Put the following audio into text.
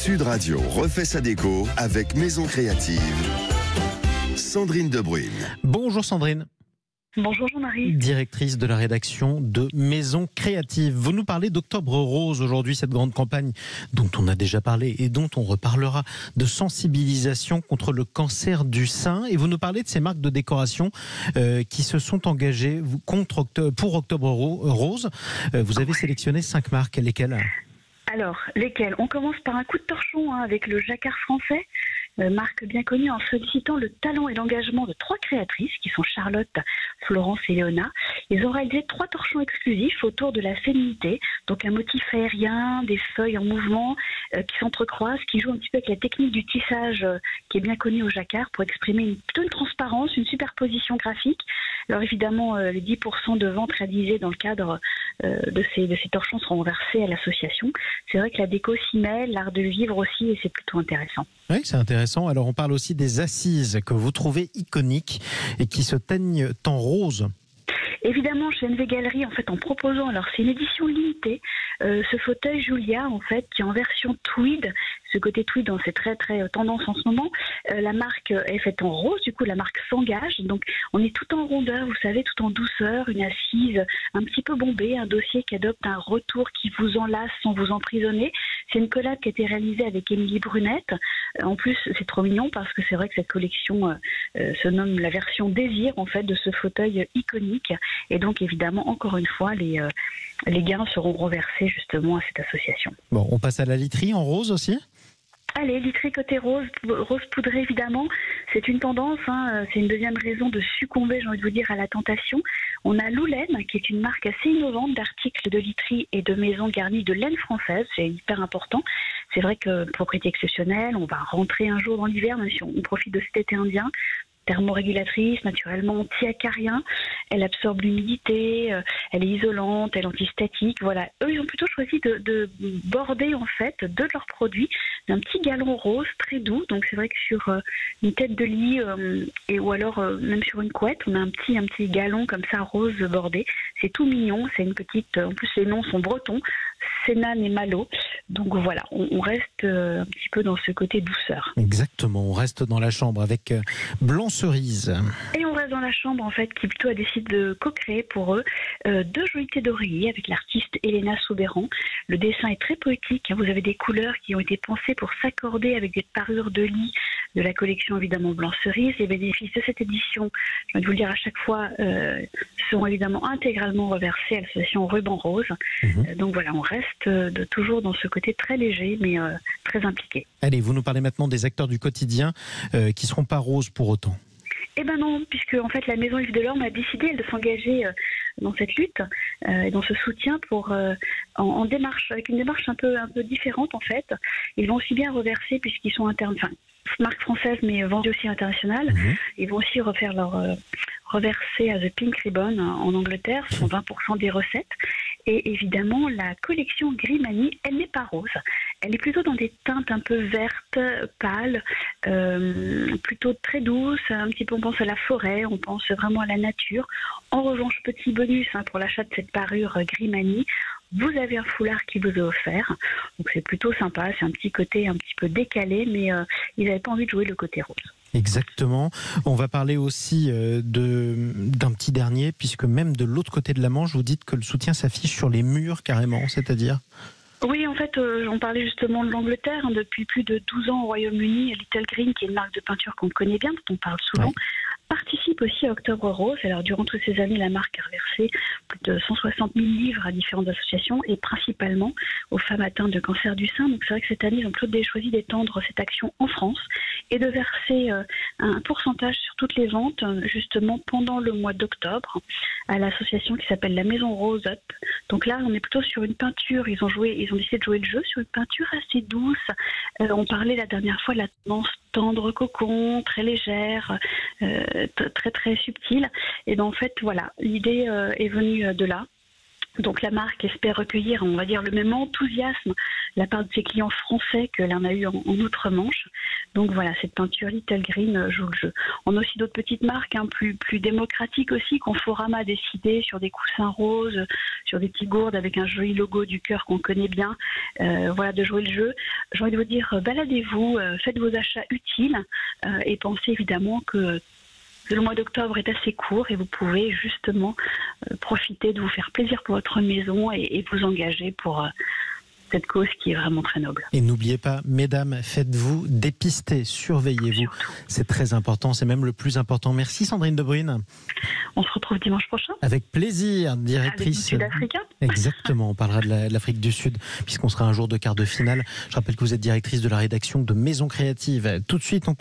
Sud Radio refait sa déco avec Maison Créative. Sandrine Debruyne. Bonjour Sandrine. Bonjour Jean-Marie. Directrice de la rédaction de Maison Créative. Vous nous parlez d'Octobre Rose aujourd'hui, cette grande campagne dont on a déjà parlé et dont on reparlera, de sensibilisation contre le cancer du sein. Et vous nous parlez de ces marques de décoration qui se sont engagées pour Octobre Rose. Vous avez sélectionné 5 marques, lesquelles ? Alors, lesquelles ? On commence par un coup de torchon avec le Jacquard français. Marque bien connue en sollicitant le talent et l'engagement de 3 créatrices qui sont Charlotte, Florence et Léona. Ils ont réalisé 3 torchons exclusifs autour de la féminité, donc un motif aérien, des feuilles en mouvement qui s'entrecroisent, qui jouent un petit peu avec la technique du tissage qui est bien connue au Jacquard pour exprimer plutôt une transparence, une superposition graphique. Alors évidemment, les 10% de ventes réalisées dans le cadre de ces torchons seront versés à l'association. C'est vrai que la déco s'y mêle, l'art de vivre aussi, et c'est plutôt intéressant. Oui, c'est intéressant. Alors on parle aussi des assises que vous trouvez iconiques et qui se teignent en rose. Évidemment, chez NV Galerie, en fait, en proposant, alors c'est une édition limitée, ce fauteuil Julia, en fait, qui est en version tweed. Ce côté tweed, c'est très très tendance en ce moment. La marque est faite en rose, du coup la marque s'engage. Donc on est tout en rondeur, vous savez, tout en douceur, une assise un petit peu bombée, un dossier qui adopte un retour qui vous enlace sans vous emprisonner. C'est une collab qui a été réalisée avec Émilie Brunette. En plus, c'est trop mignon parce que c'est vrai que cette collection se nomme la version désir, en fait, de ce fauteuil iconique. Et donc évidemment, encore une fois, les gains seront reversés justement à cette association. Bon, on passe à la literie en rose aussi ? Allez, literie côté rose poudré évidemment, c'est une tendance, c'est une deuxième raison de succomber, j'ai envie de vous dire, à la tentation. On a Loulaine, qui est une marque assez innovante d'articles de literie et de maisons garnies de laine française, c'est hyper important. C'est vrai que propriété exceptionnelle, on va rentrer un jour dans l'hiver, même si on profite de cet été indien. Thermorégulatrice, naturellement anti-acarien, elle absorbe l'humidité, elle est isolante, elle est antistatique, voilà. Eux, ils ont plutôt choisi de border, en fait, de leurs produits d'un petit galon rose très doux. Donc c'est vrai que sur une tête de lit ou alors même sur une couette, on a un petit galon comme ça rose bordé. C'est tout mignon, c'est une petite... En plus, les noms sont bretons, Sénane et Malo. Donc voilà, on reste un petit peu dans ce côté douceur. Exactement, on reste dans la chambre avec Blanc Cerise. Et on reste dans la chambre, en fait, qui plutôt a décidé de co-créer pour eux 2 jolies têtes d'oreiller avec l'artiste Elena Soubéran. Le dessin est très poétique, vous avez des couleurs qui ont été pensées pour s'accorder avec des parures de lit de la collection évidemment Blanc Cerise. Les bénéfices de cette édition, je vais vous le dire à chaque fois, seront évidemment intégralement reversés à l'association Ruban Rose. Donc voilà, on reste toujours dans ce côté très léger mais très impliqué. Allez, vous nous parlez maintenant des acteurs du quotidien qui ne seront pas roses pour autant. Eh ben non, puisque en fait la Maison Yves Delorme a décidé de s'engager dans cette lutte et dans ce soutien pour en démarche, avec une démarche un peu différente en fait. Ils vont aussi bien reverser puisqu'ils sont internes, enfin marque française mais vendue aussi internationale. Ils vont aussi reverser à The Pink Ribbon en Angleterre, ce sont 20% des recettes. Et évidemment, la collection Grimani, elle n'est pas rose. Elle est plutôt dans des teintes un peu vertes, pâles, plutôt très douces. Un petit peu, on pense à la forêt, on pense vraiment à la nature. En revanche, petit bonus pour l'achat de cette parure Grimani, vous avez un foulard qui vous est offert. Donc c'est plutôt sympa, c'est un petit côté un petit peu décalé, mais ils n'avaient pas envie de jouer le côté rose. Exactement. On va parler aussi d'un petit dernier, puisque même de l'autre côté de la Manche, vous dites que le soutien s'affiche sur les murs carrément, c'est-à-dire ? Oui, en fait, on parlait justement de l'Angleterre. Depuis plus de 12 ans au Royaume-Uni, Little Green, qui est une marque de peinture qu'on connaît bien, dont on parle souvent, participe aussi à Octobre Rose. Alors, durant toutes ces années, la marque a reversé plus de 160 000 livres à différentes associations et principalement aux femmes atteintes de cancer du sein. Donc, c'est vrai que cette année, ils ont plutôt choisi d'étendre cette action en France et de verser un pourcentage sur toutes les ventes, justement, pendant le mois d'octobre, à l'association qui s'appelle la Maison Rose Up. Donc là, on est plutôt sur une peinture. Ils ont décidé de jouer le jeu sur une peinture assez douce. On parlait la dernière fois de la tendance tendre cocon, très légère, très très subtile. Et donc en fait, voilà, l'idée est venue de là. Donc la marque espère recueillir, on va dire, le même enthousiasme de la part de ses clients français que l'on a eu en outre-Manche. Donc voilà, cette peinture Little Green joue le jeu. On a aussi d'autres petites marques plus démocratiques aussi, Conforama a décidé sur des coussins roses, sur des petites gourdes avec un joli logo du cœur qu'on connaît bien, voilà, de jouer le jeu. J'ai envie de vous dire, baladez-vous, faites vos achats utiles et pensez évidemment que le mois d'octobre est assez court et vous pouvez justement profiter de vous faire plaisir pour votre maison et vous engager pour cette cause qui est vraiment très noble. Et n'oubliez pas, mesdames, faites-vous dépister, surveillez-vous. Surtout. C'est très important, c'est même le plus important. Merci Sandrine Debruyne. On se retrouve dimanche prochain. Avec plaisir, directrice. Avec Sud-Africain. Exactement, on parlera de l'Afrique du Sud, puisqu'on sera un jour de quart de finale. Je rappelle que vous êtes directrice de la rédaction de Maison Créative. Tout de suite, on